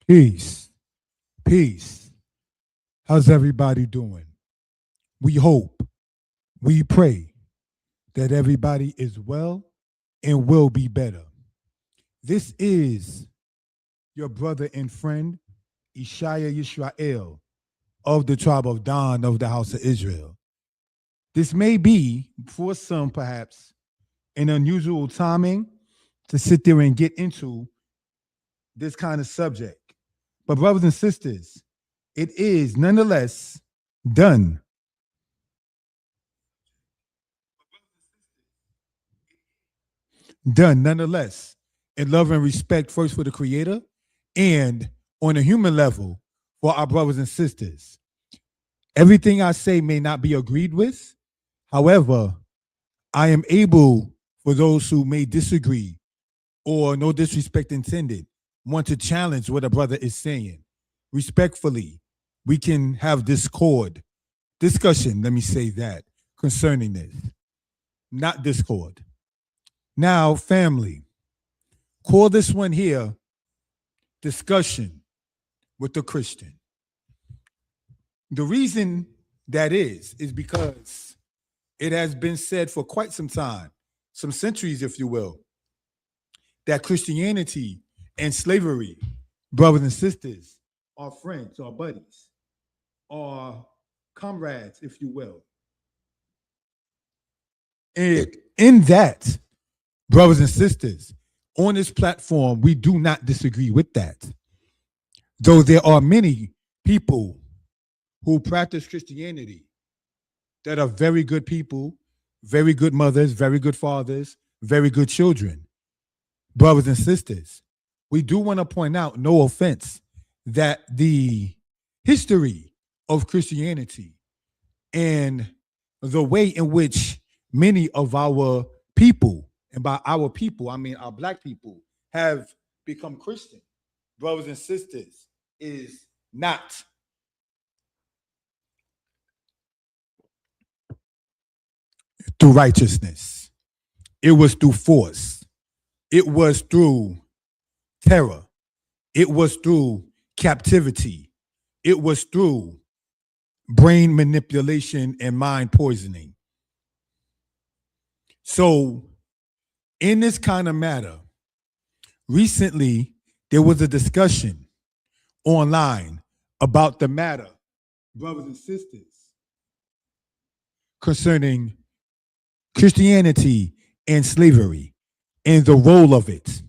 Peace. Peace. How's everybody doing? We hope, we pray that everybody is well and will be better. This is your brother and friend, Ishaya Yisrael of the tribe of Dan of the house of Israel. This may be, for some perhaps, an unusual timing to sit there and get into this kind of subject. But, brothers and sisters, it is nonetheless done. Done nonetheless in love and respect, first for the Creator and on a human level for our brothers and sisters. Everything I say may not be agreed with. However, I am able, for those who may disagree or no disrespect intended, want to challenge what a brother is saying. Respectfully, we can have discussion, let me say that, concerning this, not discord. Now, family, call this one here discussion with the Christian. The reason that is because it has been said for quite some time, some centuries, if you will, that Christianity and slavery, brothers and sisters, are friends, are buddies, are comrades, if you will. And in that, brothers and sisters, on this platform, we do not disagree with that. Though there are many people who practice Christianity that are very good people, very good mothers, very good fathers, very good children. Brothers and sisters, we do want to point out, no offense, that the history of Christianity and the way in which many of our people, and by our people, I mean our black people, have become Christian, brothers and sisters, is not through righteousness. It was through force. It was through terror. It was through captivity. It was through brain manipulation and mind poisoning. So, in this kind of matter, recently there was a discussion online about the matter, brothers and sisters, concerning Christianity and slavery and the role of it,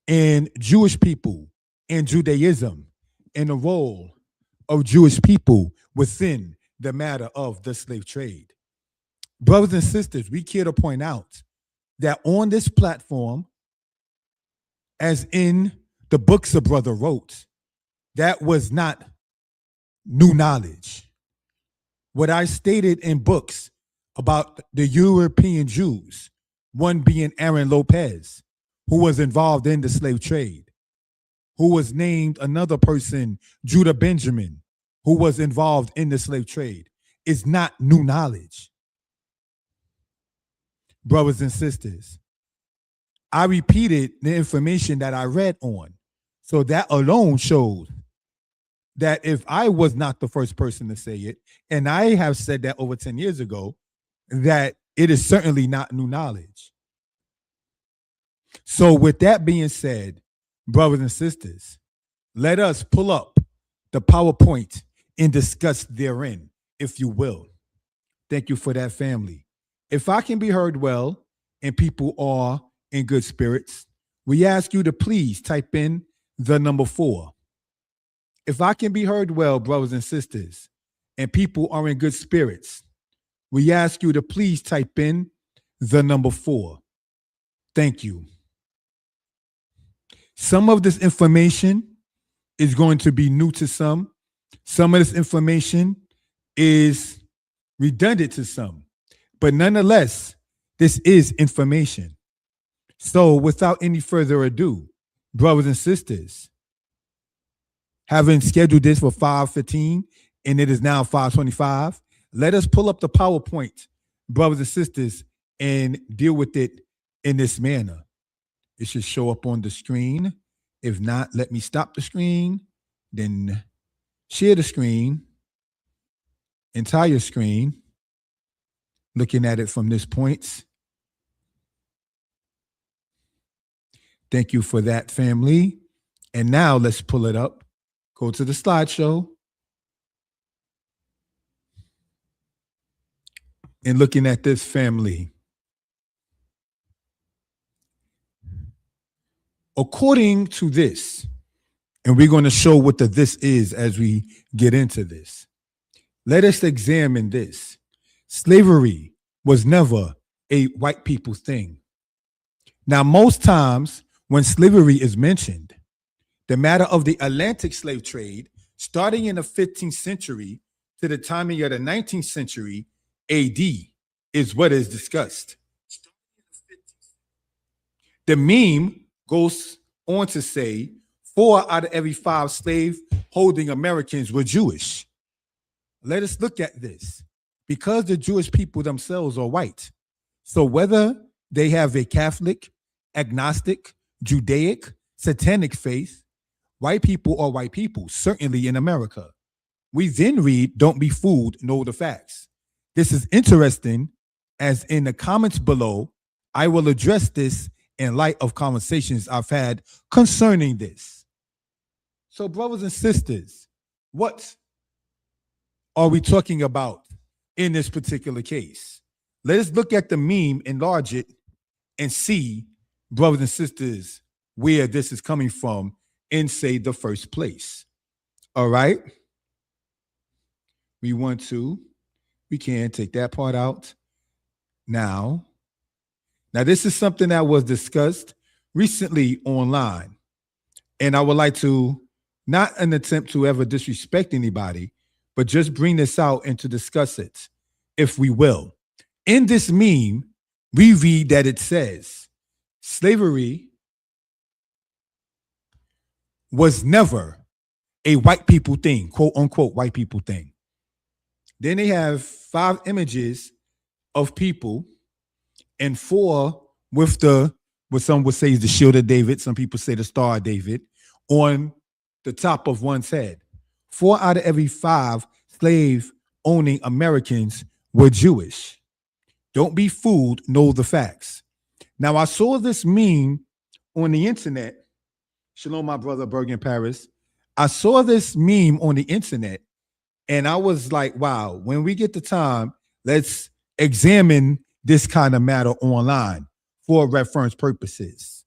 and Jewish people and Judaism and the role of Jewish people within the matter of the slave trade. Brothers and sisters, we care to point out that on this platform, as in the books a brother wrote, that was not new knowledge. What I stated in books about the European Jews, one being Aaron Lopez, who was involved in the slave trade, who was named another person, Judah Benjamin, who was involved in the slave trade, is not new knowledge. Brothers and sisters, I repeated the information that I read on. So that alone shows that if I was not the first person to say it, and I have said that over 10 years ago, that it is certainly not new knowledge. So with that being said, brothers and sisters, let us pull up the PowerPoint and discuss therein, if you will. Thank you for that, family. If I can be heard well and people are in good spirits, we ask you to please type in the number 4. If I can be heard well, brothers and sisters, and people are in good spirits, we ask you to please type in the number 4. Thank you. Some of this information is going to be new to some. Some of this information is redundant to some. But nonetheless, this is information. So without any further ado, brothers and sisters, having scheduled this for 5:15 and it is now 5:25, let us pull up the PowerPoint, brothers and sisters, and deal with it in this manner. It should show up on the screen If not, let me stop the screen, then share the screen, entire screen, looking at it from this point. Thank you for that, family. And now let's pull it up. Go to the slideshow. And looking at this, family. According to this, and we're going to show what the this is as we get into this. Let us examine this. Slavery was never a white people thing. Now, most times when slavery is mentioned, the matter of the Atlantic slave trade, starting in the 15th century to the timing of the 19th century AD, is what is discussed. The meme goes on to say 4 out of every 5 slave holding Americans were Jewish. Let us look at this. Because the Jewish people themselves are white. So whether they have a Catholic, agnostic, Judaic, satanic faith, white people are white people, certainly in America. We then read, don't be fooled, know the facts. This is interesting, as in the comments below, I will address this in light of conversations I've had concerning this. So brothers and sisters, what are we talking about in this particular case? Let us look at the meme, enlarge it, and see, brothers and sisters, where this is coming from in, say, the first place. All right? We can take that part out. Now, this is something that was discussed recently online, and I would like to, not an attempt to ever disrespect anybody, but just bring this out and to discuss it, if we will. In this meme, we read that it says, slavery was never a white people thing, quote unquote, white people thing. Then they have 5 images of people and 4 with what some would say is the shield of David. Some people say the star of David on the top of one's head. 4 out of every 5 slave owning Americans were Jewish. Don't be fooled, know the facts. Now, I saw this meme on the internet. Shalom, my brother, Bergen Paris. I saw this meme on the internet, and I was like, wow, when we get the time, let's examine this kind of matter online for reference purposes.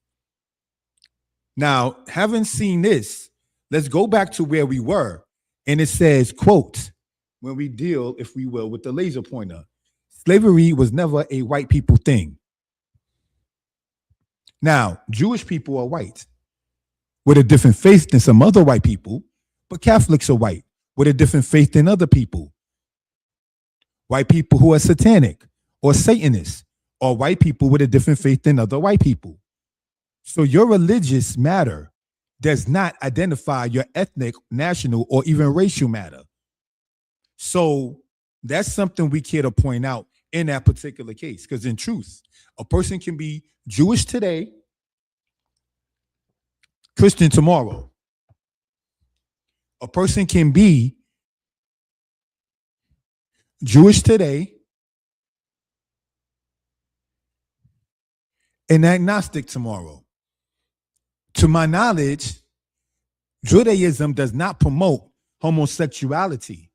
Now, having seen this, let's go back to where we were. And it says, quote, when we deal, if we will, with the laser pointer, slavery was never a white people thing. Now, Jewish people are white with a different faith than some other white people, but Catholics are white with a different faith than other people. White people who are satanic or Satanists, or white people with a different faith than other white people. So your religious matter does not identify your ethnic, national, or even racial matter. So that's something we care to point out in that particular case, because in truth, a person can be Jewish today, Christian tomorrow. A person can be Jewish today and agnostic tomorrow. To my knowledge, Judaism does not promote homosexuality.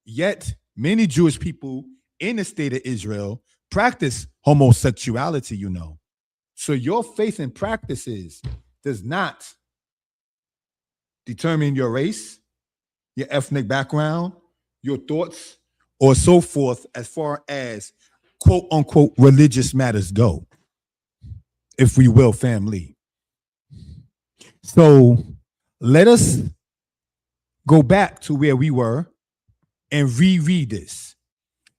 Yet, many Jewish people in the state of Israel practice homosexuality, you know. So your faith and practices does not determine your race, your ethnic background, your thoughts, or so forth, as far as quote unquote religious matters go, if we will, family. So let us go back to where we were and reread this.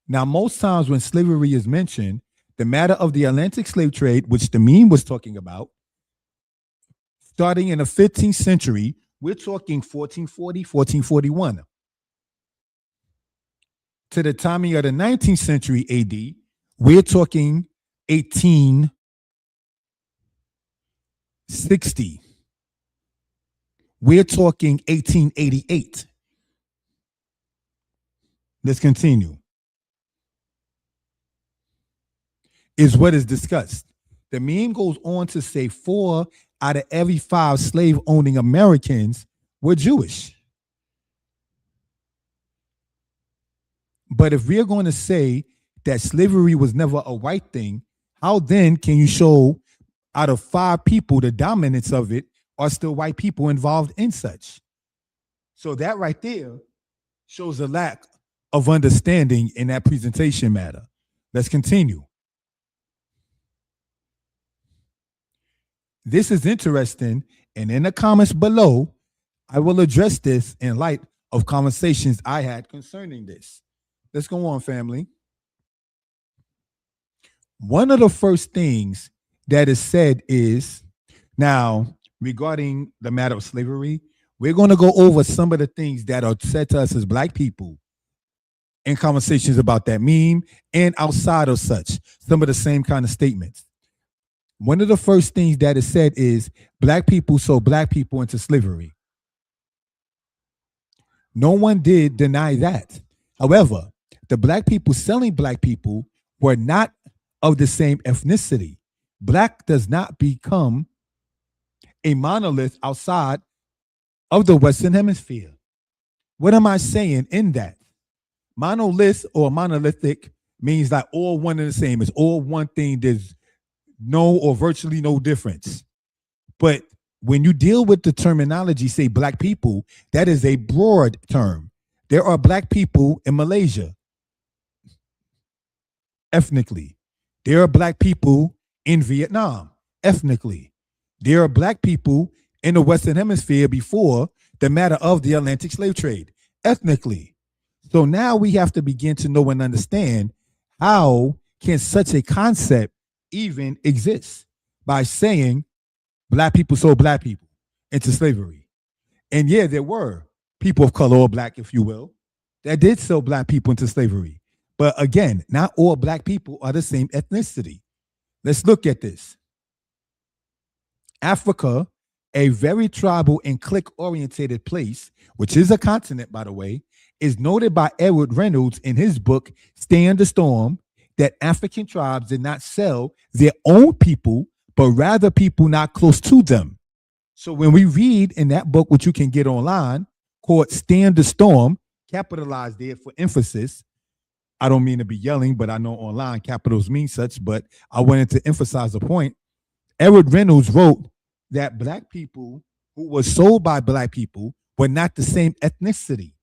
Now, most times when slavery is mentioned, the matter of the Atlantic slave trade, which the meme was talking about, starting in the 15th century, we're talking 1440, 1441. To the timing of the 19th century AD, we're talking 1860. We're talking 1888. Let's continue. Is what is discussed. The meme goes on to say 4 out of every 5 slave owning Americans were Jewish. But if we're going to say that slavery was never a white thing, how then can you show out of 5 people the dominance of it are still white people involved in such? So that right there shows a lack of understanding in that presentation matter. Let's continue. This is interesting, and in the comments below, I will address this in light of conversations I had concerning this. Let's go on, family. One of the first things that is said is, now, regarding the matter of slavery, we're going to go over some of the things that are said to us as Black people in conversations about that meme and outside of such, some of the same kind of statements. One of the first things that is said is Black people sold Black people into slavery. No one did deny that. However, the Black people selling Black people were not of the same ethnicity. Black does not become a monolith outside of the Western Hemisphere. What am I saying in that? Monolith or monolithic means that all one and the same. It's all one thing. There's no or virtually no difference. But when you deal with the terminology, say Black people, that is a broad term. There are Black people in Malaysia, ethnically. There are Black people in Vietnam, ethnically. There are Black people in the Western Hemisphere before the matter of the Atlantic slave trade, ethnically. So now we have to begin to know and understand how can such a concept even exist by saying Black people sold Black people into slavery. And yeah, there were people of color or Black, if you will, that did sell Black people into slavery. But again, not all Black people are the same ethnicity. Let's look at this. Africa, a very tribal and clique-orientated place, which is a continent, by the way, is noted by Edward Reynolds in his book, Stand the Storm, that African tribes did not sell their own people, but rather people not close to them. So when we read in that book, which you can get online, called Stand the Storm, capitalized there for emphasis. I don't mean to be yelling, but I know online capitals mean such, but I wanted to emphasize the point. Edward Reynolds wrote that Black people who were sold by Black people were not the same ethnicity.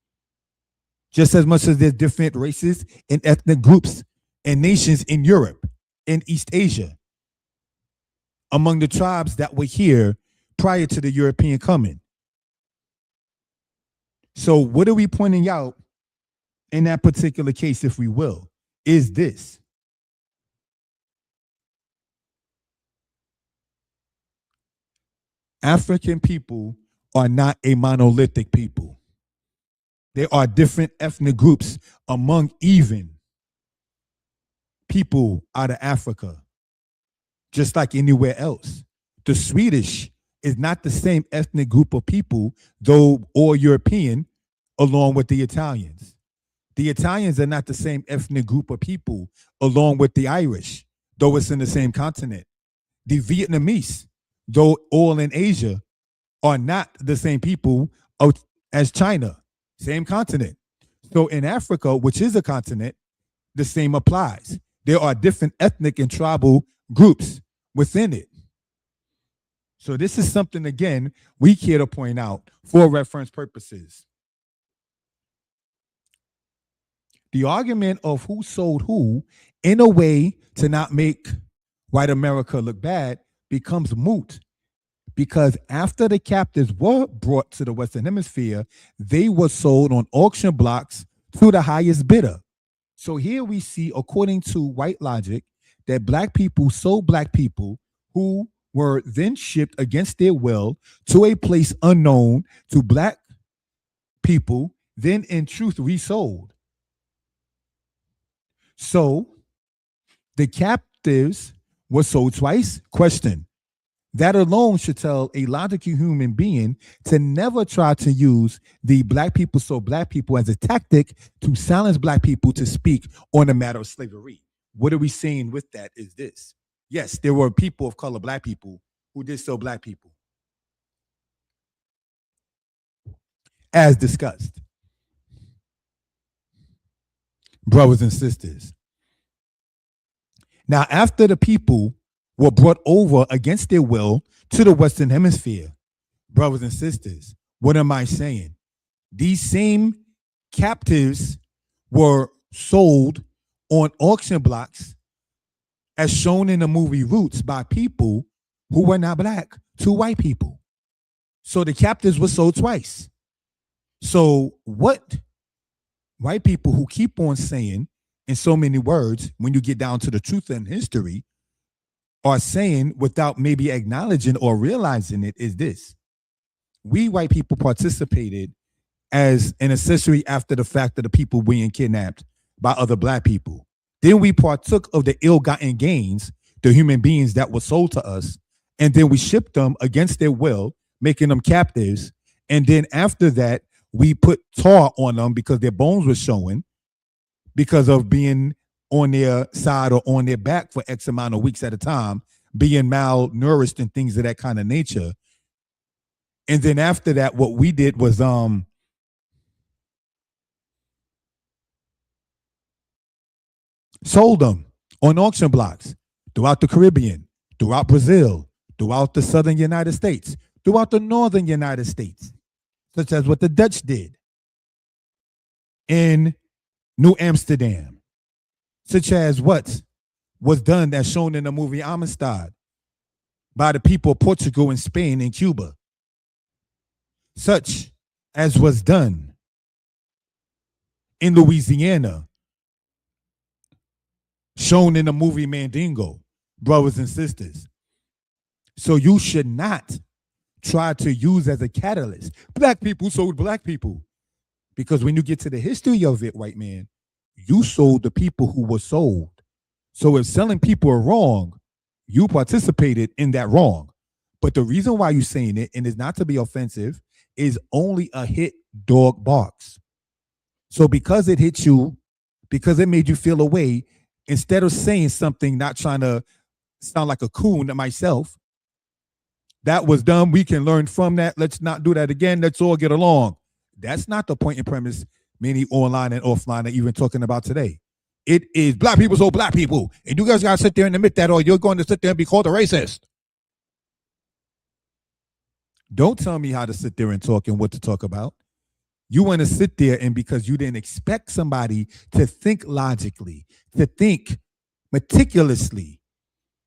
Just as much as there's different races and ethnic groups and nations in Europe and East Asia among the tribes that were here prior to the European coming. So what are we pointing out in that particular case, if we will, is this. African people are not a monolithic people. There are different ethnic groups among even people out of Africa, just like anywhere else. The Swedish is not the same ethnic group of people, though all European, along with the Italians. The Italians are not the same ethnic group of people, along with the Irish, though it's in the same continent. The Vietnamese, though all in Asia, are not the same people as China, same continent. So in Africa, which is a continent, the same applies. There are different ethnic and tribal groups within it. So this is something, again, we care to point out for reference purposes. The argument of who sold who in a way to not make white America look bad becomes moot, because after the captives were brought to the Western Hemisphere, they were sold on auction blocks to the highest bidder. So here we see, according to white logic, that Black people sold Black people who were then shipped against their will to a place unknown to Black people, then in truth resold. So the captives were sold twice? Question. That alone should tell a logical human being to never try to use the black people so black people as a tactic to silence black people to speak on the matter of slavery. What are we saying with that is this. Yes, there were people of color, black people, who did so black people, as discussed. Brothers and sisters. Now, after the people were brought over against their will to the Western Hemisphere, brothers and sisters, what am I saying? These same captives were sold on auction blocks, as shown in the movie Roots, by people who were not black to white people. So the captives were sold twice. So what white people who keep on saying in so many words, when you get down to the truth and history, are saying without maybe acknowledging or realizing it is this. We white people participated as an accessory after the fact of the people being kidnapped by other black people. Then we partook of the ill-gotten gains, the human beings that were sold to us, and then we shipped them against their will, making them captives. And then after that, we put tar on them because their bones were showing because of being on their side or on their back for X amount of weeks at a time, being malnourished and things of that kind of nature. And then after that, what we did was sold them on auction blocks throughout the Caribbean, throughout Brazil, throughout the southern United States, throughout the northern United States, such as what the Dutch did in New Amsterdam, such as what was done as shown in the movie Amistad by the people of Portugal and Spain and Cuba, such as was done in Louisiana, shown in the movie Mandingo, brothers and sisters. So you should not try to use as a catalyst black people sold black people, because when you get to the history of it, white man, you sold the people who were sold. So if selling people are wrong, you participated in that wrong. But the reason why you're saying it, and it's not to be offensive, is only a hit dog barks. So because it hit you, because it made you feel a way, instead of saying something, not trying to sound like a coon to myself, that was dumb, we can learn from that, let's not do that again, let's all get along. That's not the point and premise many online and offline are even talking about today. It is black people so black people, and you guys gotta sit there and admit that, or you're going to sit there and be called a racist. Don't tell me how to sit there and talk and what to talk about. You want to sit there, and because you didn't expect somebody to think logically, to think meticulously,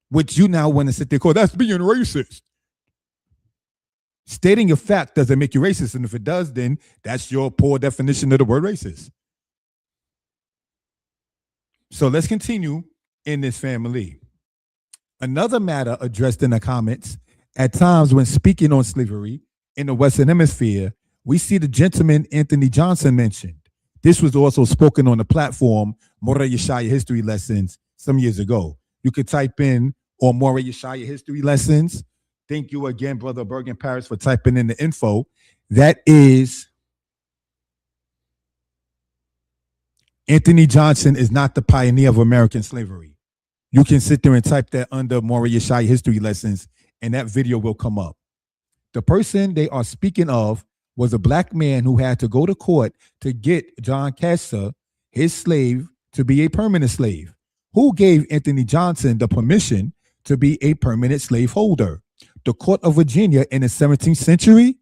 which you now want to sit there and call, that's being racist. Stating a fact doesn't make you racist, and if it does, then that's your poor definition of the word racist. So let's continue in this family. Another matter addressed in the comments, at times when speaking on slavery in the Western Hemisphere, we see the gentleman Anthony Johnson mentioned. This was also spoken on the platform Moreh Yeshaya History Lessons some years ago. You could type in or Moreh Yeshaya History Lessons. Thank you again, Brother Bergen Paris, for typing in the info. That is, Anthony Johnson is not the pioneer of American slavery. You can sit there and type that under Moreh Yeshaya History Lessons, and that video will come up. The person they are speaking of was a black man who had to go to court to get John Castor, his slave, to be a permanent slave. Who gave Anthony Johnson the permission to be a permanent slave holder? The Court of Virginia in the 17th century?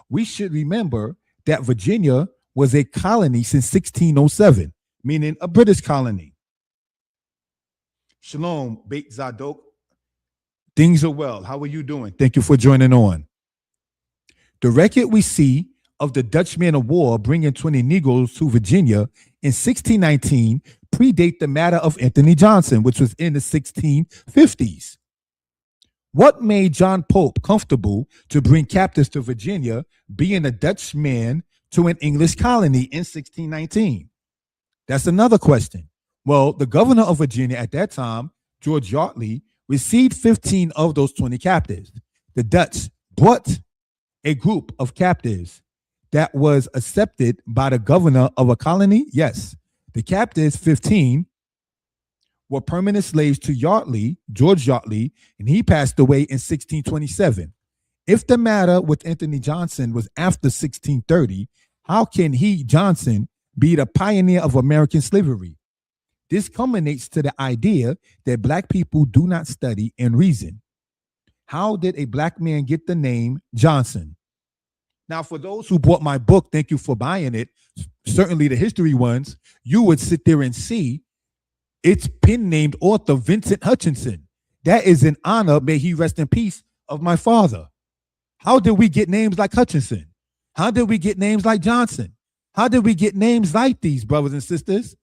We should remember that Virginia was a colony since 1607, meaning a British colony. Shalom, Beit Zadok. Things are well. How are you doing? Thank you for joining on. The record we see of the Dutch man of war bringing 20 Negroes to Virginia in 1619 predate the matter of Anthony Johnson, which was in the 1650s. What made John Pope comfortable to bring captives to Virginia, being a Dutch man to an English colony in 1619? That's another question. Well, the governor of Virginia at that time, George Yardley, received 15 of those 20 captives. The Dutch brought a group of captives that was accepted by the governor of a colony. Yes, the captives, 15, were permanent slaves to Yardley, George Yardley, and he passed away in 1627. If the matter with Anthony Johnson was after 1630, how can he, Johnson, be the pioneer of American slavery? This culminates to the idea that black people do not study and reason. How did a black man get the name Johnson? Now, for those who bought my book, thank you for buying it. Certainly the history ones, you would sit there and see it's pen named author Vincent Hutchinson. That is in honor, may he rest in peace, of my father. How did we get names like Hutchinson? How did we get names like Johnson? How did we get names like these, brothers and sisters?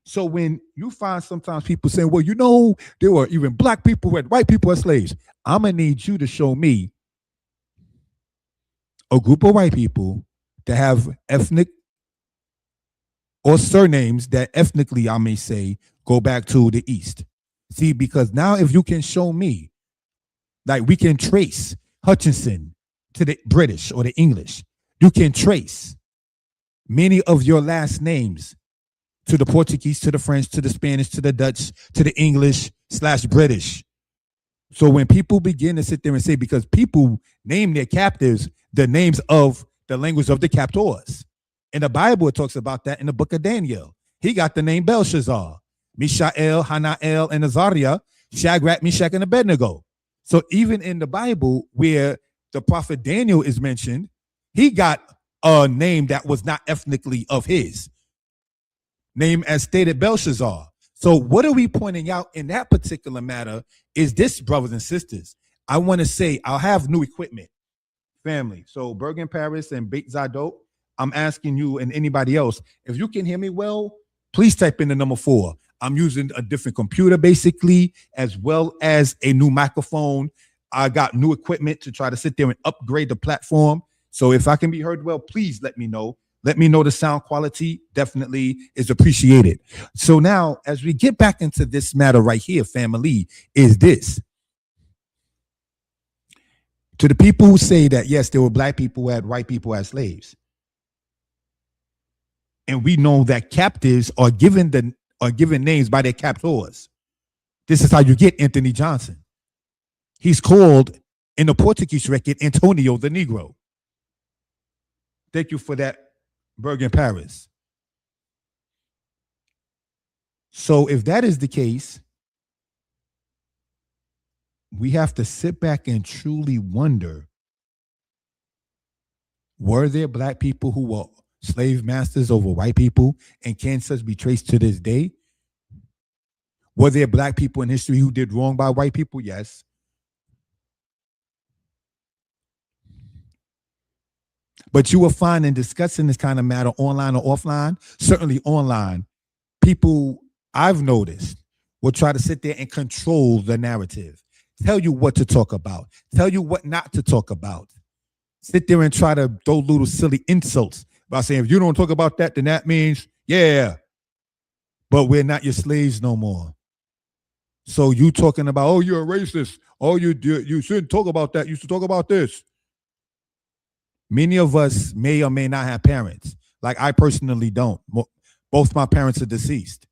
So when you find sometimes people saying, well, you know, there were even black people and white people as slaves, I'm going to need you to show me a group of white people that have ethnic or surnames that ethnically, I may say, go back to the East. See, because now if you can show me, like we can trace Hutchinson to the British or the English, you can trace many of your last names to the Portuguese, to the French, to the Spanish, to the Dutch, to the English/British. So when people begin to sit there and say, because people name their captives the names of the language of the captors. In the Bible, it talks about that in the book of Daniel. He got the name Belshazzar, Mishael, Hanael, and Azariah, Shadrach, Meshach, and Abednego. So even in the Bible, where the prophet Daniel is mentioned, he got a name that was not ethnically of his. Name as stated Belshazzar. So what are we pointing out in that particular matter is this, brothers and sisters. I want to say I'll have new equipment, family. So Bergen Paris and Beit Zadok, I'm asking you and anybody else, if you can hear me well, please type in the number 4. I'm using a different computer basically, as well as a new microphone. I got new equipment to try to sit there and upgrade the platform. So if I can be heard well, please let me know. Let me know the sound quality definitely is appreciated. So now, as we get back into this matter right here, family, is this. To the people who say that, yes, there were black people who had white people as slaves. And we know that captives are given names by their captors. This is how you get Anthony Johnson. He's called in the Portuguese record Antonio the Negro. Thank you for that, Bergen Paris. So if that is the case, we have to sit back and truly wonder, were there black people who were slave masters over white people, and can such be traced to this day? Were there black people in history who did wrong by white people? Yes. But you will find in discussing this kind of matter online or offline, certainly online, people I've noticed will try to sit there and control the narrative, tell you what to talk about, tell you what not to talk about, sit there and try to throw little silly insults by saying, if you don't talk about that, then that means, yeah, but we're not your slaves no more. So you talking about, oh, you're a racist. Oh, you shouldn't talk about that. You should talk about this. Many of us may or may not have parents. Like I personally don't. Both my parents are deceased.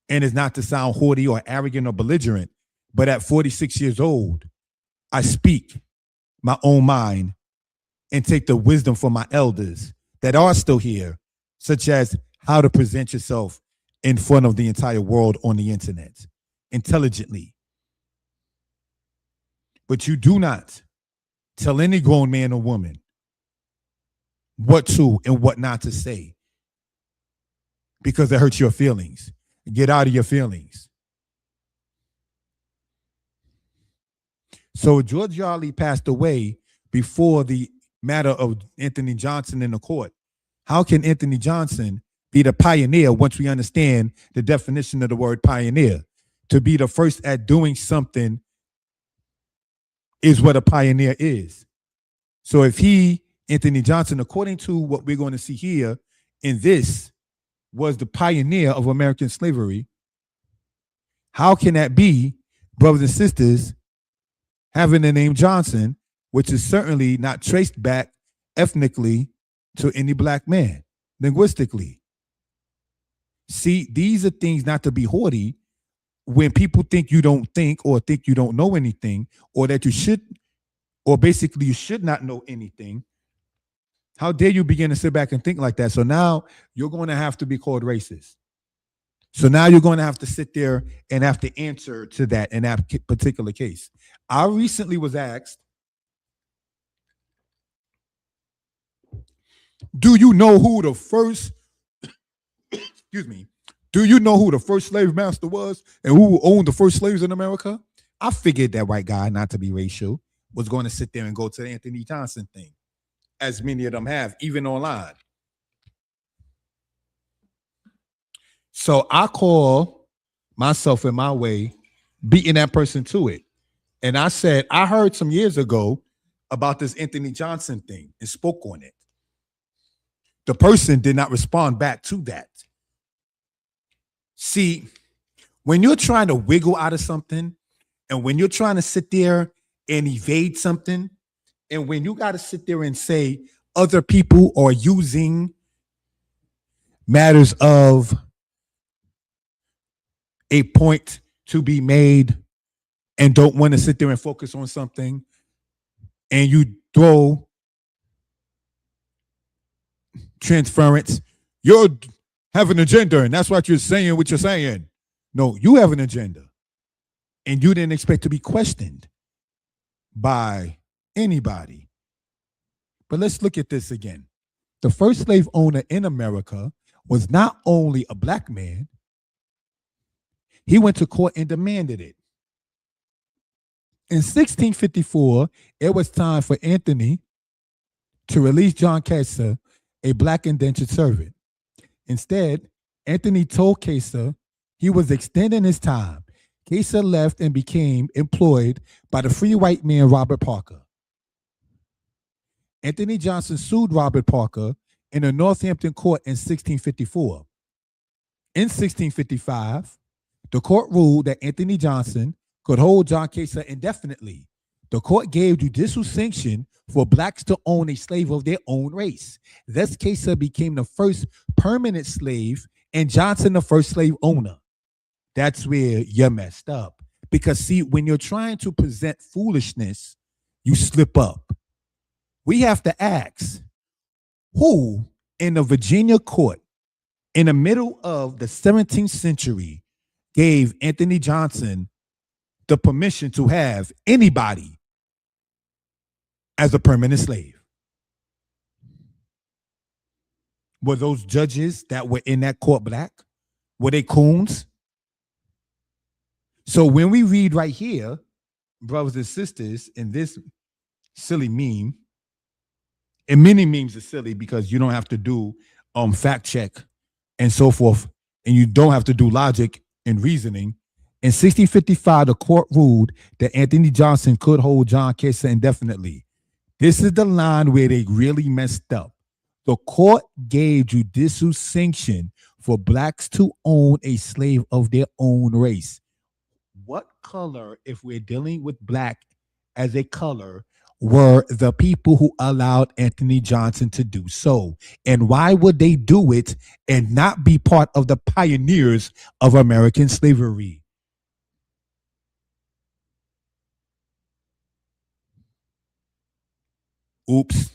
And it's not to sound haughty or arrogant or belligerent, but at 46 years old, I speak my own mind and take the wisdom from my elders that are still here, such as how to present yourself in front of the entire world on the internet intelligently. But you do not tell any grown man or woman what to and what not to say because it hurts your feelings. Get out of your feelings. So George Yardley passed away before the matter of Anthony Johnson in the court. How can Anthony Johnson be the pioneer once we understand the definition of the word pioneer? To be the first at doing something is what a pioneer is. So if he, Anthony Johnson, according to what we're going to see here in this, was the pioneer of American slavery, how can that be brothers and sisters, having the name Johnson, which is certainly not traced back ethnically to any black man, linguistically. See, these are things not to be haughty. When people think you don't think or think you don't know anything, or that you should, or basically you should not know anything, how dare you begin to sit back and think like that? So now you're going to have to be called racist. So now you're going to have to sit there and have to answer to that in that particular case. I recently was asked, do you know who the first, excuse me, do you know who the first slave master was and who owned the first slaves in America? I figured that white guy, not to be racial, was going to sit there and go to the Anthony Johnson thing, as many of them have, even online. So I call myself in my way, beating that person to it. And I said, I heard some years ago about this Anthony Johnson thing and spoke on it. The person did not respond back to that. See, when you're trying to wiggle out of something, and when you're trying to sit there and evade something, and when you got to sit there and say other people are using matters of a point to be made and don't want to sit there and focus on something, and you throw transference, you have an agenda, and that's what you're saying, what you're saying. No, you have an agenda, and you didn't expect to be questioned by anybody. But let's look at this again. The first slave owner in America was not only a black man, he went to court and demanded it. In 1654, it was time for Anthony to release John Kesa, a black indentured servant. Instead, Anthony told Kesa he was extending his time. Kesa left and became employed by the free white man Robert Parker. Anthony Johnson sued Robert Parker in a Northampton court in 1654. In 1655, the court ruled that Anthony Johnson could hold John Kesa indefinitely. The court gave judicial sanction for blacks to own a slave of their own race. Thus, Kesa became the first permanent slave and Johnson the first slave owner. That's where you're messed up. Because see, when you're trying to present foolishness, you slip up. We have to ask, who in the Virginia court in the middle of the 17th century gave Anthony Johnson the permission to have anybody as a permanent slave? Were those judges that were in that court black? Were they coons? So when we read right here, brothers and sisters, in this silly meme, and many memes are silly because you don't have to do fact check and so forth, and you don't have to do logic and reasoning. In 1655, the court ruled that Anthony Johnson could hold John Kesa indefinitely. This is the line where they really messed up. The court gave judicial sanction for blacks to own a slave of their own race. What color, if we're dealing with black as a color, were the people who allowed Anthony Johnson to do so? And why would they do it and not be part of the pioneers of American slavery? Oops.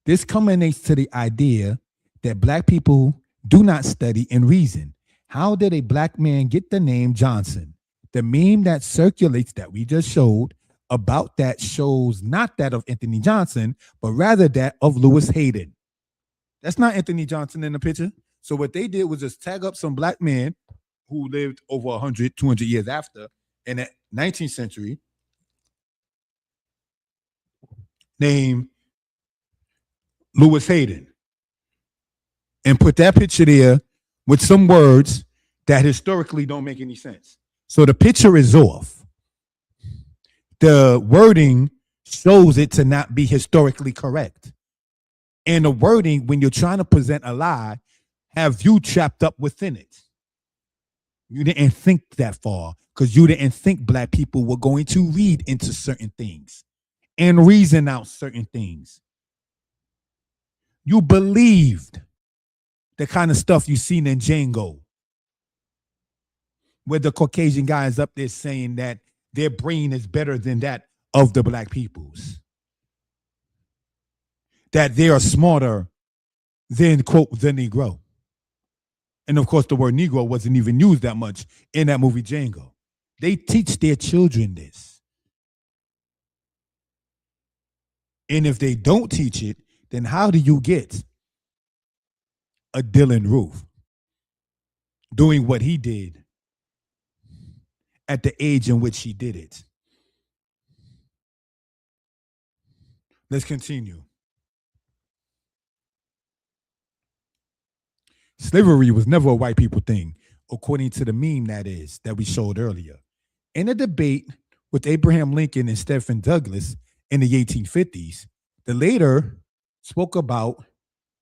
This culminates to the idea that black people do not study and reason. How did a black man get the name Johnson? The meme that circulates that we just showed about that shows not that of Anthony Johnson, but rather that of Lewis Hayden. That's not Anthony Johnson in the picture. So what they did was just tag up some black man who lived over 100, 200 years after in the 19th century named Lewis Hayden, and put that picture there with some words that historically don't make any sense. So the picture is off. The wording shows it to not be historically correct. And the wording, when you're trying to present a lie, have you trapped up within it. You didn't think that far because you didn't think black people were going to read into certain things and reason out certain things. You believed the kind of stuff you seen in Django, where the Caucasian guy is up there saying that their brain is better than that of the black people's, that they are smarter than, quote, the Negro. And of course, the word Negro wasn't even used that much in that movie Django. They teach their children this. And if they don't teach it, then how do you get a Dylan Roof doing what he did at the age in which he did it? Let's continue. Slavery was never a white people thing, according to the meme that we showed earlier. In a debate with Abraham Lincoln and Stephen Douglas in the 1850s, the latter spoke about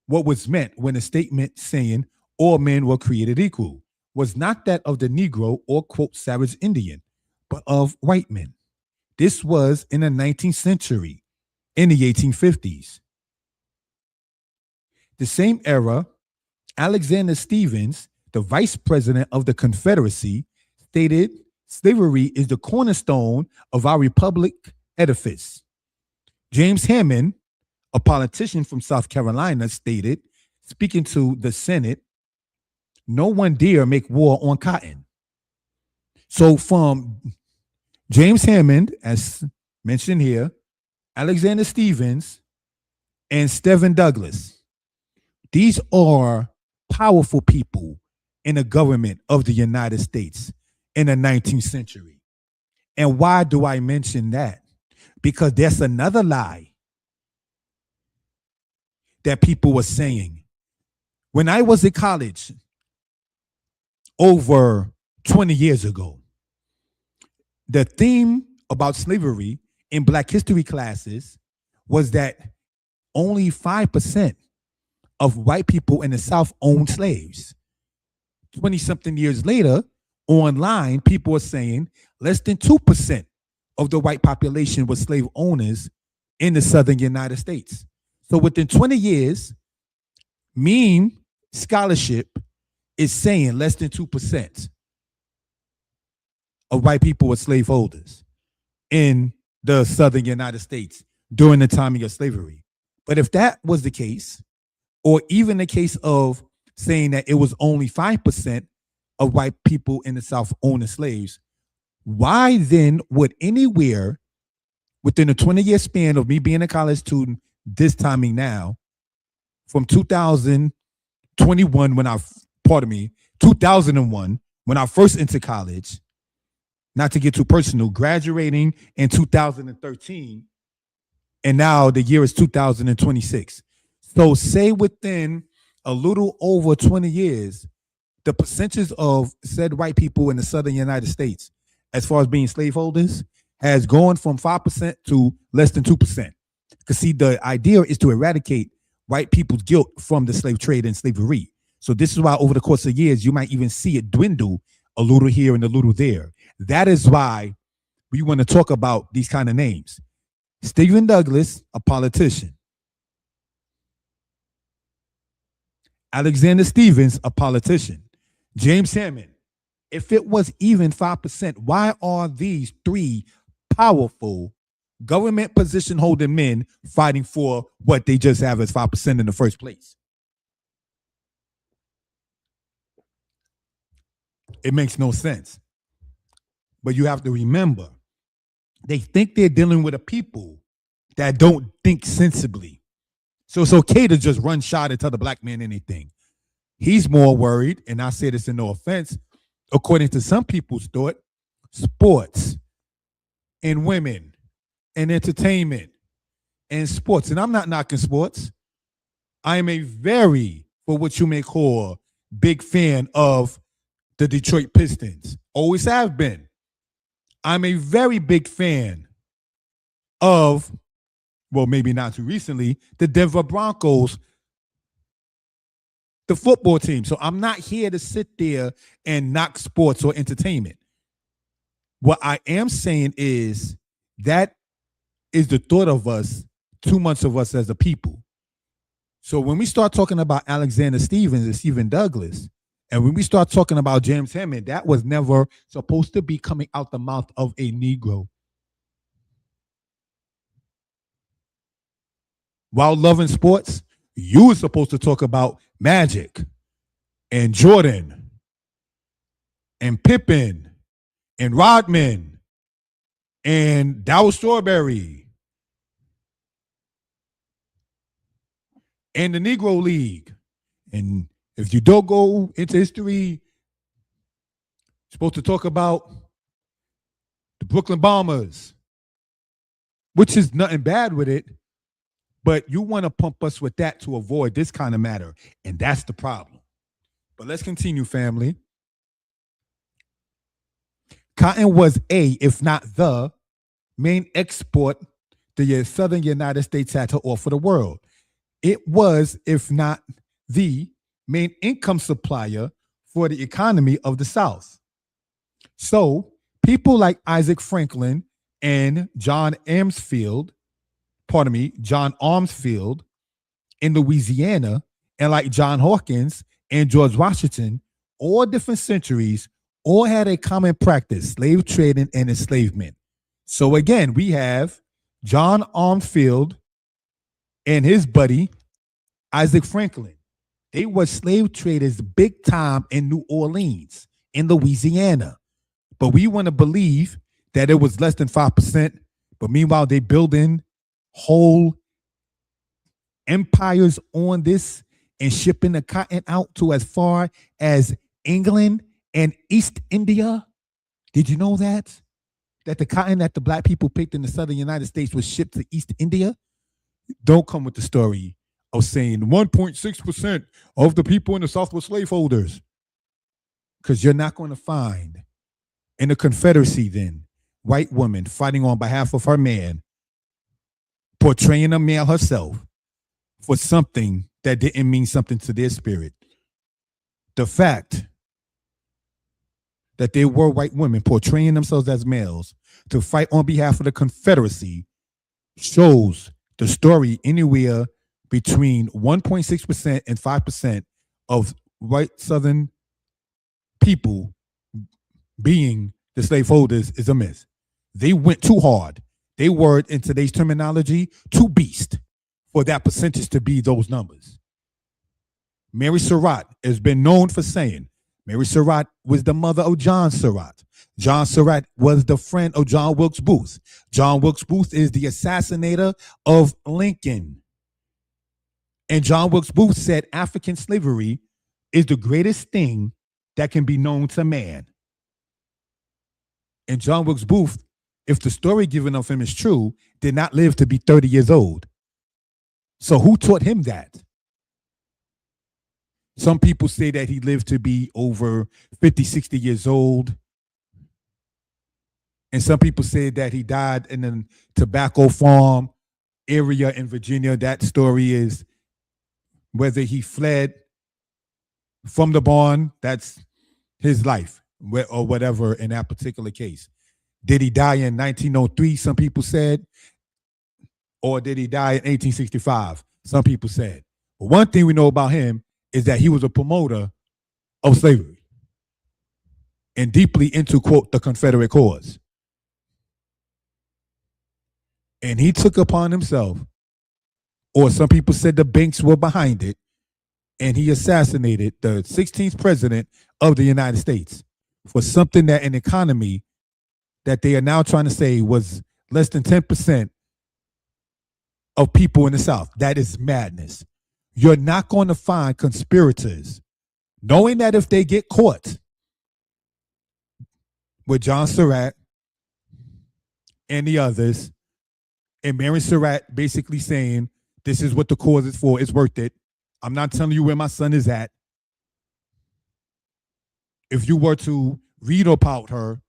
what was meant when a statement saying all men were created equal was not that of the Negro or, quote, savage Indian, but of white men. This was in the 19th century, in the 1850s. The same era, Alexander Stephens, the vice president of the Confederacy, stated slavery is the cornerstone of our republic edifice. James Hammond, a politician from South Carolina, stated, speaking to the Senate, no one dare make war on cotton. So from James Hammond, as mentioned here, Alexander Stephens, and Stephen Douglas, these are powerful people in the government of the United States in the 19th century. And why do I mention that? Because there's another lie that people were saying. When I was in college over 20 years ago, the theme about slavery in Black history classes was that only 5% of white people in the South owned slaves. 20-something years later, online, people are saying less than 2% of the white population were slave owners in the Southern United States. So within 20 years, meme scholarship is saying less than 2% of white people were slaveholders in the Southern United States during the time of slavery. But if that was the case, or even the case of saying that it was only 5% of white people in the South owning slaves, why then would anywhere within a 20-year span of me being a college student, this timing now, from 2021 2001, when I first entered college, not to get too personal, graduating in 2013, and now the year is 2026. So say within a little over 20 years, the percentage of said white people in the Southern United States, as far as being slaveholders, has gone from 5% to less than 2%. Because see, the idea is to eradicate white people's guilt from the slave trade and slavery. So this is why over the course of years, you might even see it dwindle a little here and a little there. That is why we want to talk about these kind of names. Stephen Douglas, a politician. Alexander Stephens, a politician. James Hammond. If it was even 5%, why are these three powerful government position holding men fighting for what they just have as 5% in the first place? It makes no sense. But you have to remember, they think they're dealing with a people that don't think sensibly. So it's okay to just run shot and tell the black man anything. He's more worried, and I say this in no offense, according to some people's thought, sports and women and entertainment and sports. And I'm not knocking sports. I am a very, for what you may call, big fan of the Detroit Pistons. Always have been. I'm a very big fan of, well, maybe not too recently, the Denver Broncos, the football team. So I'm not here to sit there and knock sports or entertainment. What I am saying is that is the thought of us, 2 months of us as a people. So when we start talking about Alexander Stevens and Stephen Douglas, and when we start talking about James Hammond, that was never supposed to be coming out the mouth of a Negro. While loving sports, you were supposed to talk about Magic and Jordan and Pippen and Rodman and Darryl Strawberry and the Negro League. And if you don't go into history, you're supposed to talk about the Brooklyn Bombers, which is nothing bad with it, but you want to pump us with that to avoid this kind of matter, and that's the problem. But let's continue, family. Cotton was if not the, main export the southern United States had to offer the world. It was, if not the, main income supplier for the economy of the South. So people like Isaac Franklin and John Armsfield in Louisiana, and like John Hawkins and George Washington, all different centuries, all had a common practice: slave trading and enslavement. So again, we have John Armsfield and his buddy Isaac Franklin. They were slave traders big time in New Orleans, in Louisiana. But we want to believe that it was less than 5%. But meanwhile, they building whole empires on this and shipping the cotton out to as far as England and East India. Did you know that? That the cotton that the black people picked in the southern United States was shipped to East India? Don't come with the story of saying 1.6% of the people in the South were slaveholders. Because you're not going to find in the Confederacy then white woman fighting on behalf of her man, portraying a male herself for something that didn't mean something to their spirit. The fact that there were white women portraying themselves as males to fight on behalf of the Confederacy shows the story anywhere between 1.6% and 5% of white Southern people being the slaveholders is a myth. They went too hard. They were, in today's terminology, too beast for that percentage to be those numbers. Mary Surratt has been known for saying, Mary Surratt was the mother of John Surratt. John Surratt was the friend of John Wilkes Booth. John Wilkes Booth is the assassinator of Lincoln. And John Wilkes Booth said African slavery is the greatest thing that can be known to man. And John Wilkes Booth, if the story given of him is true, did not live to be 30 years old. So who taught him that? Some people say that he lived to be over 50, 60 years old. And some people say that he died in a tobacco farm area in Virginia. That story is whether he fled from the barn, that's his life, or whatever in that particular case. Did he die in 1903, some people said, or did he die in 1865? Some people said. But one thing we know about him is that he was a promoter of slavery and deeply into, quote, the Confederate cause. And he took upon himself, or some people said the banks were behind it, and he assassinated the 16th president of the United States for something that an economy that they are now trying to say was less than 10% of people in the South. That is madness. You're not going to find conspirators, knowing that if they get caught with John Surratt and the others, and Mary Surratt basically saying, this is what the cause is for, it's worth it. I'm not telling you where my son is at. If you were to read about her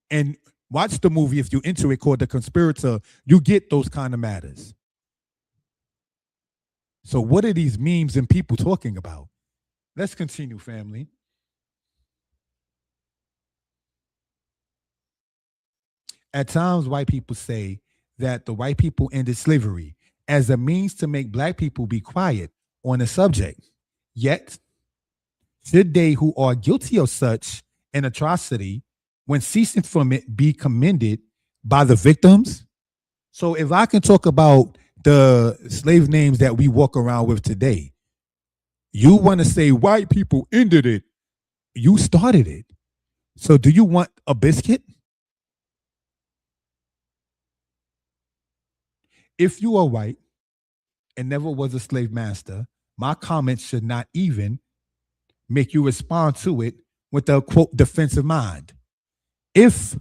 and watch the movie, if you're into it, called The Conspirator, you get those kind of matters. So what are these memes and people talking about? Let's continue, family. At times, white people say that the white people ended slavery as a means to make black people be quiet on the subject. Yet, should they who are guilty of such an atrocity, when ceasing from it, be commended by the victims? So, if I can talk about the slave names that we walk around with today, you want to say white people ended it. You started it. So, do you want a biscuit? If you are white and never was a slave master, my comments should not even make you respond to it with a quote defensive mind. If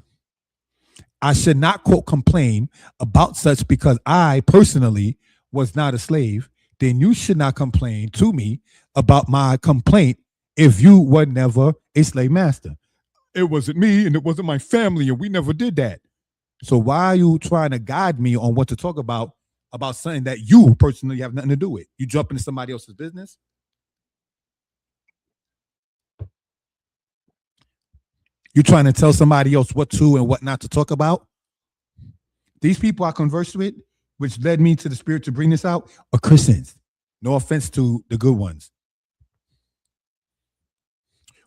I should not quote complain about such because I personally was not a slave, then you should not complain to me about my complaint if you were never a slave master. It wasn't me and it wasn't my family and we never did that. So why are you trying to guide me on what to talk about something that you personally have nothing to do with? You jump into somebody else's business? You trying to tell somebody else what to and what not to talk about? These people I conversed with, which led me to the spirit to bring this out, are Christians. No offense to the good ones.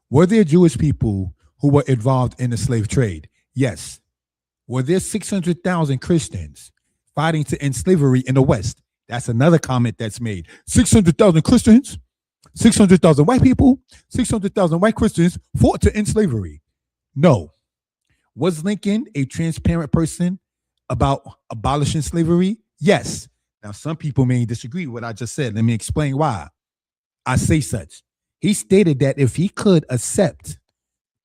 Were there Jewish people who were involved in the slave trade? Yes. Were there 600,000 Christians fighting to end slavery in the West? That's another comment that's made. 600,000 Christians, 600,000 white people, 600,000 white Christians fought to end slavery. No. Was Lincoln a transparent person about abolishing slavery? Yes. Now, some people may disagree with what I just said. Let me explain why I say such. He stated that if he could accept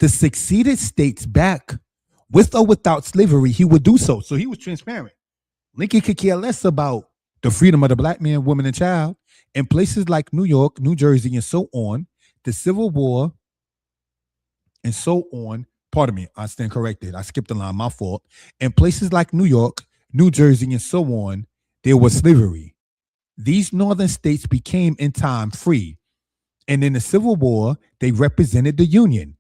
the seceded states back with or without slavery, he would do so. So he was transparent. Lincoln could care less about the freedom of the black man, woman, and child. In places like New York, New Jersey, and so on, the Civil War, and so on. Pardon me, I stand corrected. I skipped a line, my fault. In places like New York, New Jersey, and so on, there was slavery. These northern states became in time free. And in the Civil War, they represented the Union.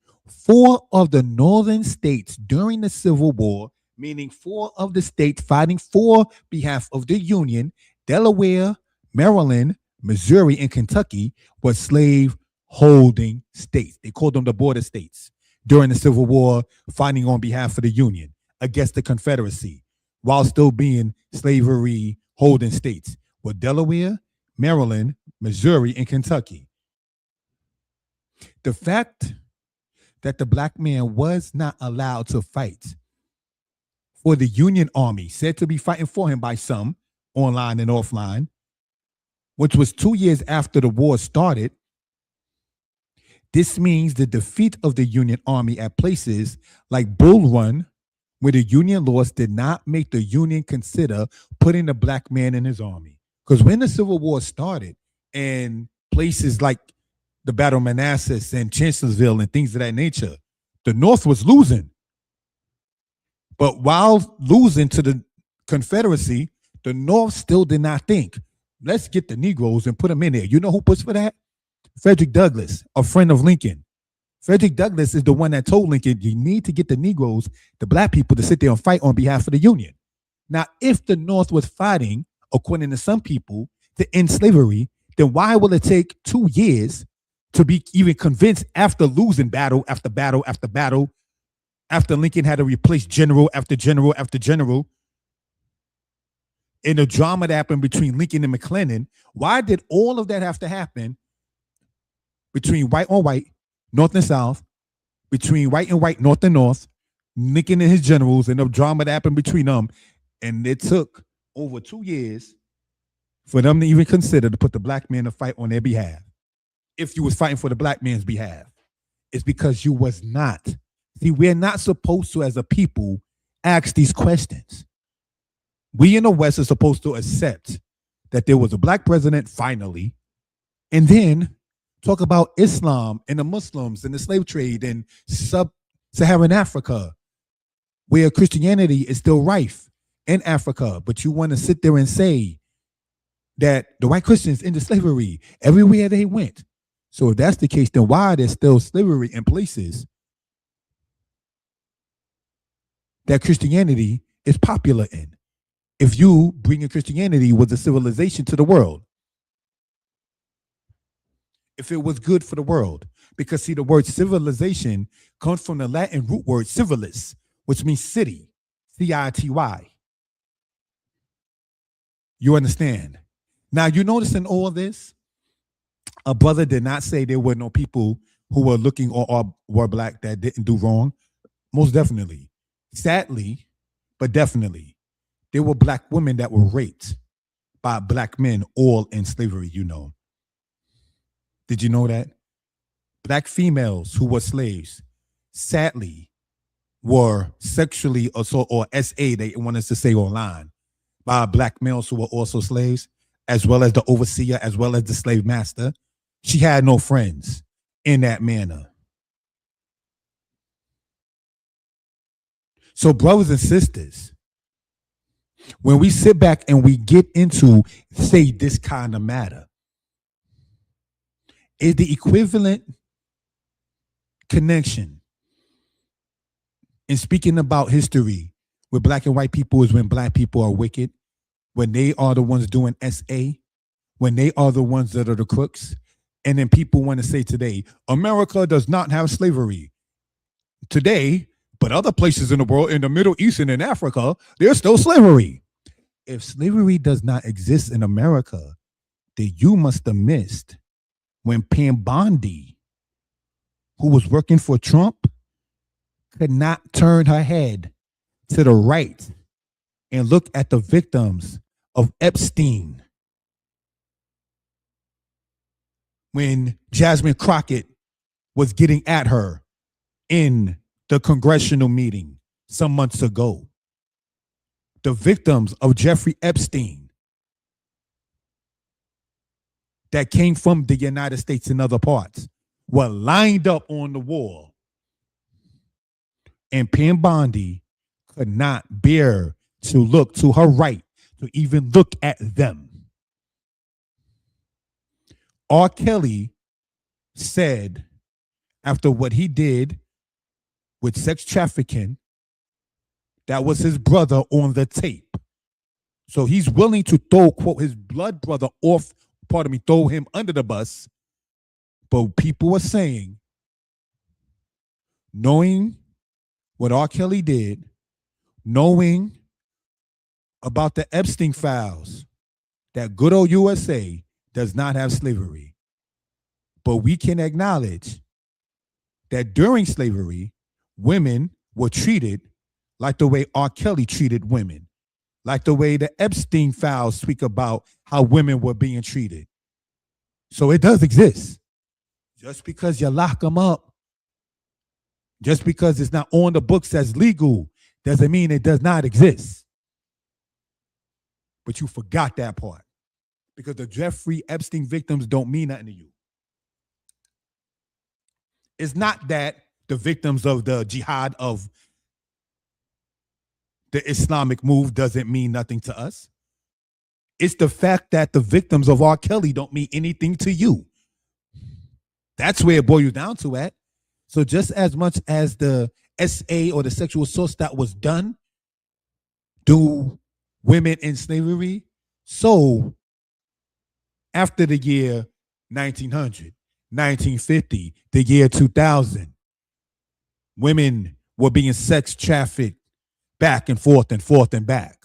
4 of the northern states during the Civil War, meaning 4 of the states fighting for behalf of the Union, Delaware, Maryland, Missouri, and Kentucky, were slave holding states. They called them the border states during the Civil War, fighting on behalf of the Union against the Confederacy, while still being slavery holding states, were Delaware, Maryland, Missouri, and Kentucky. The fact that the black man was not allowed to fight for the Union Army, said to be fighting for him by some, online and offline, which was 2 years after the war started. This means the defeat of the Union Army at places like Bull Run, where the Union lost, did not make the Union consider putting the black man in his army. Because when the Civil War started, and places like the Battle of Manassas and Chancellorsville and things of that nature, the North was losing. But while losing to the Confederacy, the North still did not think, let's get the Negroes and put them in there. You know who pushed for that? Frederick Douglass, a friend of Lincoln. Frederick Douglass is the one that told Lincoln, you need to get the Negroes, the black people, to sit there and fight on behalf of the Union. Now, if the North was fighting, according to some people, to end slavery, then why will it take 2 years to be even convinced after losing battle after battle after battle, after Lincoln had to replace general after general after general, in the drama that happened between Lincoln and McClellan? Why did all of that have to happen between white on white, North and South, between white and white, North and North, Lincoln and his generals, and the drama that happened between them? And it took over 2 years for them to even consider to put the black man to fight on their behalf. If you was fighting for the black man's behalf, it's because you was not. See, we're not supposed to, as a people, ask these questions. We in the West are supposed to accept that there was a black president finally, and then talk about Islam and the Muslims and the slave trade and sub-Saharan Africa, where Christianity is still rife in Africa. But you want to sit there and say that the white Christians into slavery everywhere they went. So if that's the case, then why there's still slavery in places that Christianity is popular in? If you bringing Christianity was a civilization to the world, if it was good for the world, because see, the word civilization comes from the Latin root word civilis, which means city, C-I-T-Y. You understand? Now, you notice in all this, a brother did not say there were no people who were looking or were black that didn't do wrong. Most definitely. Sadly, but definitely. There were black women that were raped by black men, all in slavery, you know. Did you know that? Black females who were slaves, sadly, were sexually assaulted, or SA, they want us to say online, by black males who were also slaves, as well as the overseer, as well as the slave master. She had no friends in that manner. So, brothers and sisters, when we sit back and we get into, say, this kind of matter, is the equivalent connection in speaking about history with black and white people is when black people are wicked, when they are the ones doing SA, when they are the ones that are the crooks. And then people want to say today, America does not have slavery today, but other places in the world, in the Middle East and in Africa, there's still slavery. If slavery does not exist in America, then you must have missed when Pam Bondi, who was working for Trump, could not turn her head to the right and look at the victims of Epstein. When Jasmine Crockett was getting at her in the congressional meeting some months ago. The victims of Jeffrey Epstein that came from the United States and other parts were lined up on the wall. And Pam Bondi could not bear to look to her right to even look at them. R. Kelly said after what he did with sex trafficking, that was his brother on the tape. So he's willing to throw, quote, his blood brother off, throw him under the bus. But people are saying, knowing what R. Kelly did, knowing about the Epstein files, that good old USA does not have slavery. But we can acknowledge that during slavery, women were treated like the way R. Kelly treated women, like the way the Epstein files speak about how women were being treated. So it does exist. Just because you lock them up, just because it's not on the books as legal, doesn't mean it does not exist. But you forgot that part, because the Jeffrey Epstein victims don't mean nothing to you. It's not that the victims of the jihad of the Islamic move doesn't mean nothing to us. It's the fact that the victims of R. Kelly don't mean anything to you. That's where it boils down to at. So just as much as the SA or the sexual assault that was done to women in slavery, so after the year 1900, 1950, the year 2000, women were being sex trafficked back and forth and forth and back.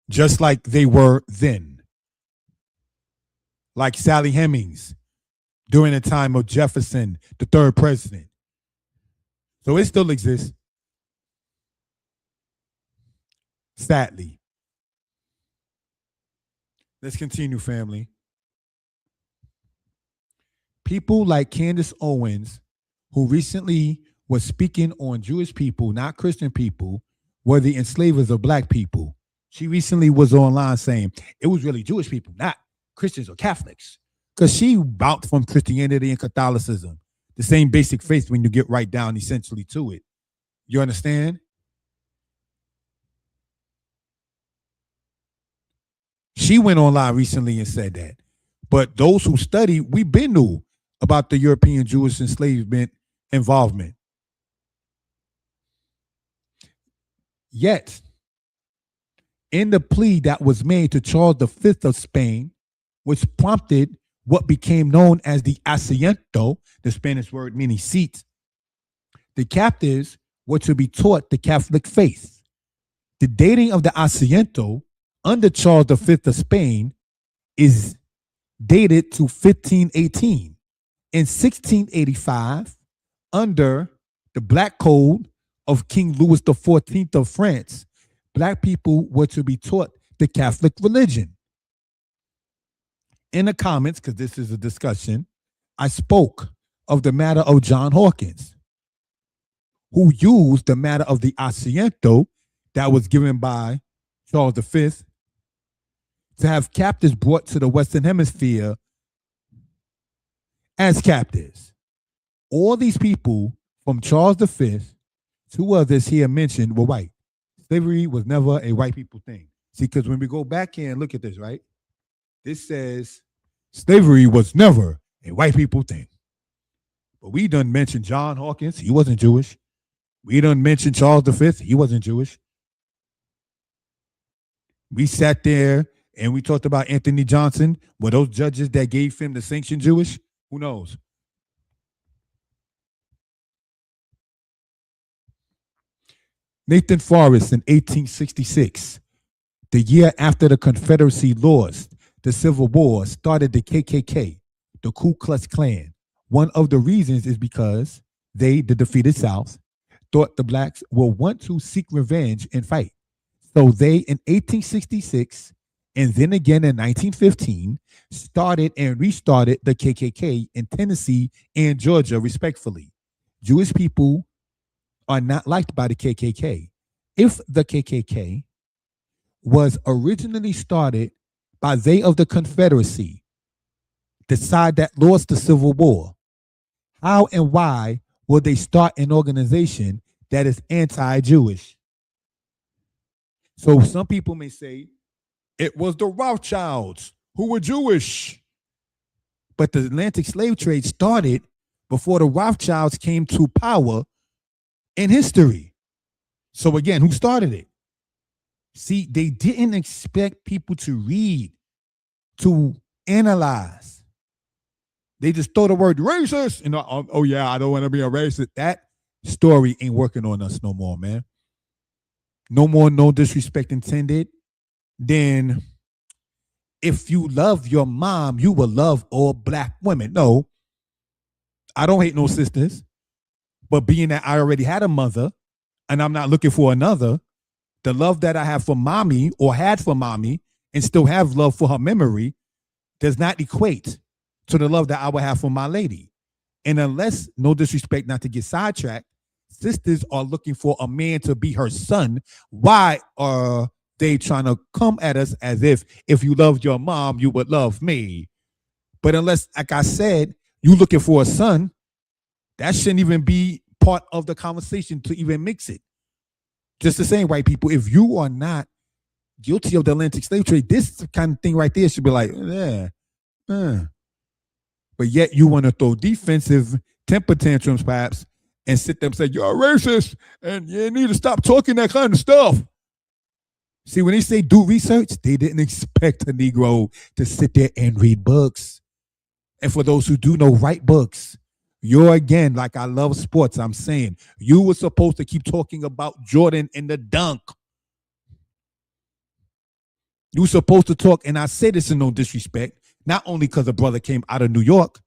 Just like they were then. Like Sally Hemings during the time of Jefferson, the third president. So it still exists. Sadly. Let's continue, family. People like Candace Owens, who recently was speaking on Jewish people, not Christian people, were the enslavers of black people. She recently was online saying it was really Jewish people, not Christians or Catholics, because she bounced from Christianity and Catholicism, the same basic faith when you get right down essentially to it. You understand? She went online recently and said that. But those who study, we been knew about the European Jewish enslavement involvement. Yet, in the plea that was made to Charles V of Spain, which prompted what became known as the asiento, the Spanish word meaning seat, the captives were to be taught the Catholic faith. The dating of the asiento under Charles V of Spain is dated to 1518. In 1685, under the Black Code of King Louis XIV of France, Black people were to be taught the Catholic religion. In the comments, because this is a discussion, I spoke of the matter of John Hawkins, who used the matter of the asiento that was given by Charles V to have captives brought to the Western Hemisphere as captives. All these people from Charles V, two others here mentioned, were white. Slavery was never a white people thing. See, because when we go back here and look at this, right? This says slavery was never a white people thing. But we done mentioned John Hawkins. He wasn't Jewish. We done mentioned Charles V. He wasn't Jewish. We sat there and we talked about Anthony Johnson. Were those judges that gave him the sanction Jewish? Who knows? Nathan Forrest in 1866, the year after the Confederacy lost the Civil War, started the KKK, the Ku Klux Klan. One of the reasons is because they, the defeated South, thought the blacks will want to seek revenge and fight. So they, in 1866, and then again in 1915, started and restarted the KKK in Tennessee and Georgia, respectively. Jewish people are not liked by the KKK. If the KKK was originally started by they of the Confederacy, the side that lost the Civil War, how and why will they start an organization that is anti-Jewish? So some people may say it was the Rothschilds who were Jewish. But the Atlantic slave trade started before the Rothschilds came to power in history. So again, who started it? See, they didn't expect people to read, to analyze. They just throw the word racist and oh yeah, I don't want to be a racist. That story ain't working on us no more, man. No more, no disrespect intended. Then if you love your mom, you will love all black women. No, I don't hate no sisters. But being that I already had a mother and I'm not looking for another, the love that I have for mommy or had for mommy and still have love for her memory does not equate to the love that I would have for my lady. And unless, no disrespect, not to get sidetracked, sisters are looking for a man to be her son. Why are they trying to come at us as if you loved your mom, you would love me? But unless, like I said, you looking for a son, that shouldn't even be part of the conversation to even mix it. Just the same, white people, if you are not guilty of the Atlantic slave trade, this kind of thing right there should be like, yeah. But yet you want to throw defensive temper tantrums, perhaps, and sit there and say, you're a racist, and you need to stop talking that kind of stuff. See, when they say do research, they didn't expect a Negro to sit there and read books. And for those who do know, write books. You're, again, like I love sports, I'm saying, you were supposed to keep talking about Jordan and the dunk. You were supposed to talk, and I say this in no disrespect, not only because a brother came out of New York.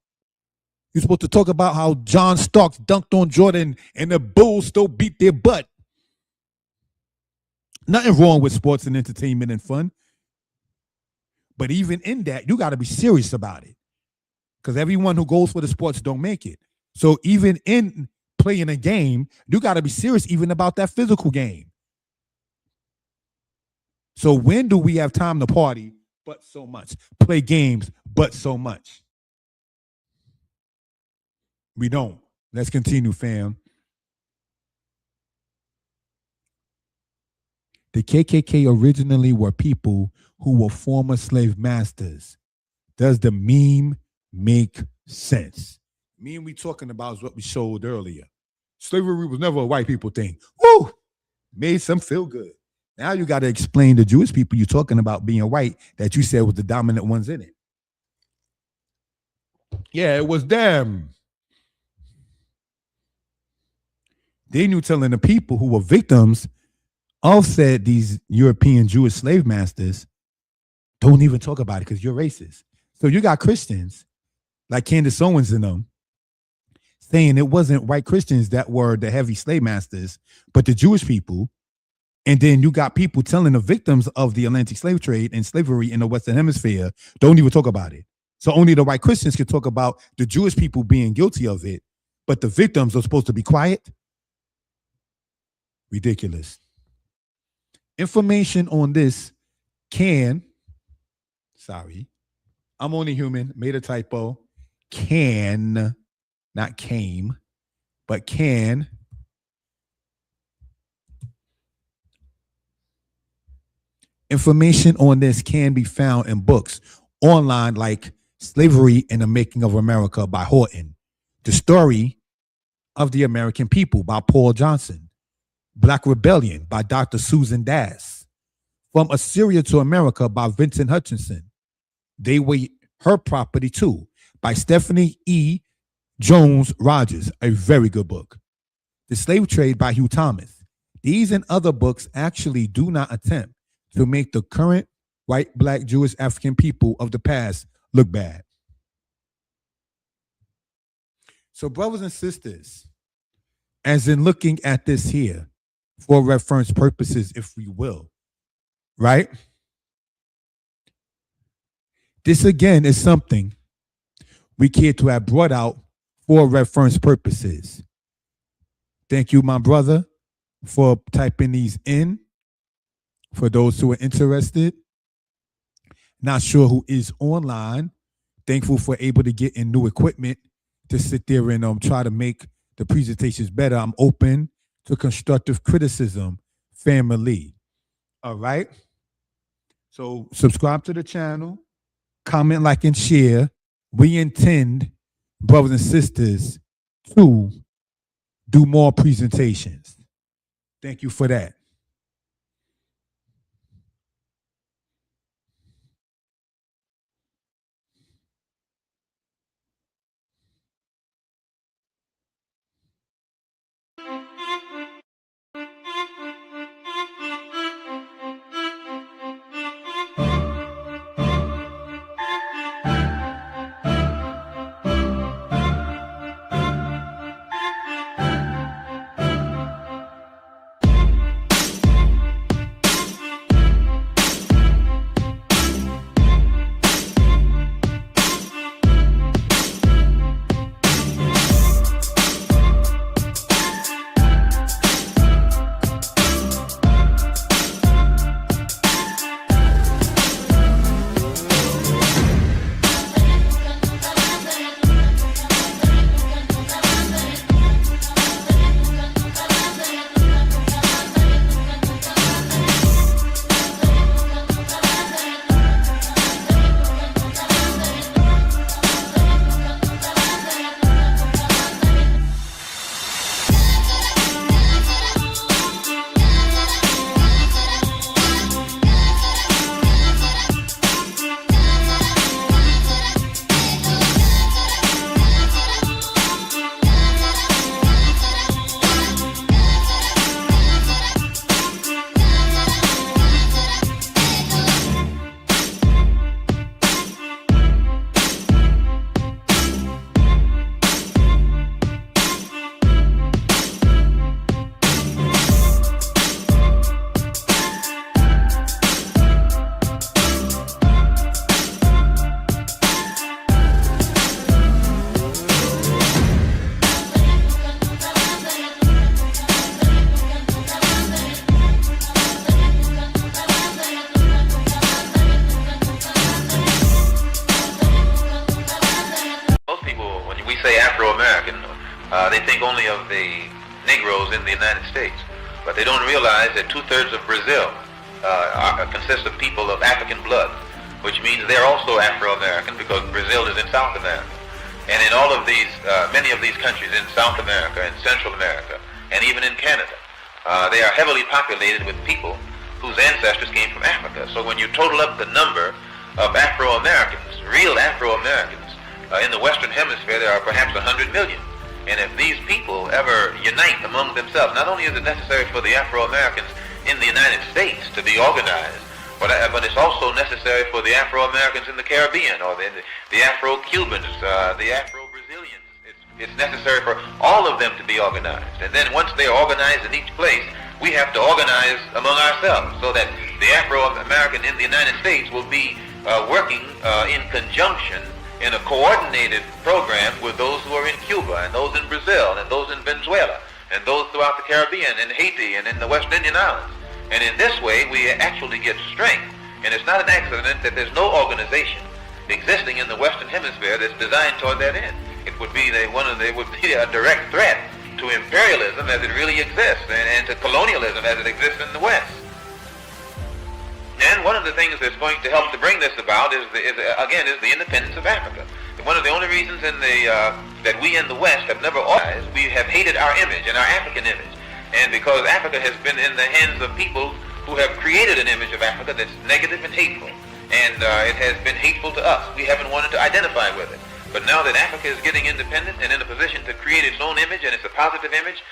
You're supposed to talk about how John Starks dunked on Jordan and the Bulls still beat their butt. Nothing wrong with sports and entertainment and fun. But even in that, you got to be serious about it. Because everyone who goes for the sports don't make it. So even in playing a game, you got to be serious even about that physical game. So when do we have time to party but so much? Play games but so much? We don't. Let's continue, fam. The KKK originally were people who were former slave masters. Does the meme make sense? Meme we talking about is what we showed earlier. Slavery was never a white people thing. Woo! Made some feel good. Now you got to explain the Jewish people you're talking about being white that you said was the dominant ones in it. Yeah, it was them. Then you telling the people who were victims of said these European Jewish slave masters, don't even talk about it because you're racist. So you got Christians like Candace Owens and them saying it wasn't white Christians that were the heavy slave masters, but the Jewish people. And then you got people telling the victims of the Atlantic slave trade and slavery in the Western Hemisphere, don't even talk about it. So only the white Christians can talk about the Jewish people being guilty of it, but the victims are supposed to be quiet? Ridiculous. Information on this I'm only human, made a typo, not came, but can information on this can be found in books online like Slavery and the Making of America by Horton, The Story of the American People by Paul Johnson, Black Rebellion by Dr. Susan Dass, From Assyria to America by Vincent Hutchinson, They Were Her Property Too by Stephanie E. Jones Rogers, a very good book, The Slave Trade by Hugh Thomas. These and other books actually do not attempt to make the current white, black, Jewish, African people of the past look bad. So brothers and sisters, as in looking at this here for reference purposes, if we will, right? This again is something we care to have brought out for reference purposes. Thank you, my brother, for typing these in. For those who are interested, not sure who is online, thankful for able to get in new equipment to sit there and try to make the presentations better. I'm open to constructive criticism, family. All right. So subscribe to the channel, comment, like, and share. We intend, brothers and sisters, to do more presentations. Thank you for that. They think only of the Negroes in the United States. But they don't realize that 2/3 of Brazil consists of people of African blood, which means they're also Afro-American because Brazil is in South America. And in all of these, many of these countries in South America and Central America, and even in Canada, they are heavily populated with people whose ancestors came from Africa. So when you total up the number of Afro-Americans, real Afro-Americans, in the Western Hemisphere, there are perhaps 100 million. And if these people ever unite among themselves, not only is it necessary for the Afro-Americans in the United States to be organized, but it's also necessary for the Afro-Americans in the Caribbean, or the Afro-Cubans, the Afro-Brazilians. It's necessary for all of them to be organized. And then once they're organized in each place, we have to organize among ourselves so that the Afro-American in the United States will be working in conjunction in a coordinated program with those who are in Cuba, and those in Brazil, and those in Venezuela, and those throughout the Caribbean, and Haiti, and in the West Indian Islands. And in this way, we actually get strength. And it's not an accident that there's no organization existing in the Western Hemisphere that's designed toward that end. It would be it would be a direct threat to imperialism as it really exists, and to colonialism as it exists in the West. And one of the things that's going to help to bring this about is the independence of Africa. One of the only reasons that we in the West have never organized, we have hated our image and our African image. And because Africa has been in the hands of people who have created an image of Africa that's negative and hateful. And it has been hateful to us. We haven't wanted to identify with it. But now that Africa is getting independent and in a position to create its own image, and it's a positive image,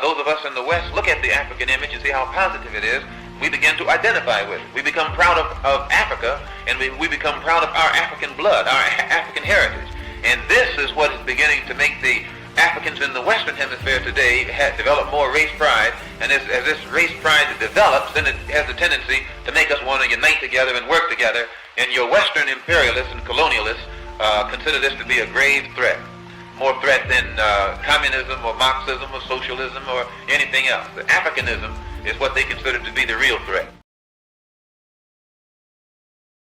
those of us in the West look at the African image and see how positive it is. We begin to identify with it. We become proud of Africa, and we become proud of our African blood, our African heritage. And this is what is beginning to make the Africans in the Western Hemisphere today develop more race pride. And as this race pride develops, then it has the tendency to make us want to unite together and work together. And your Western imperialists and colonialists consider this to be a grave threat. More threat than communism or Marxism or socialism or anything else. The Africanism is what they consider to be the real threat.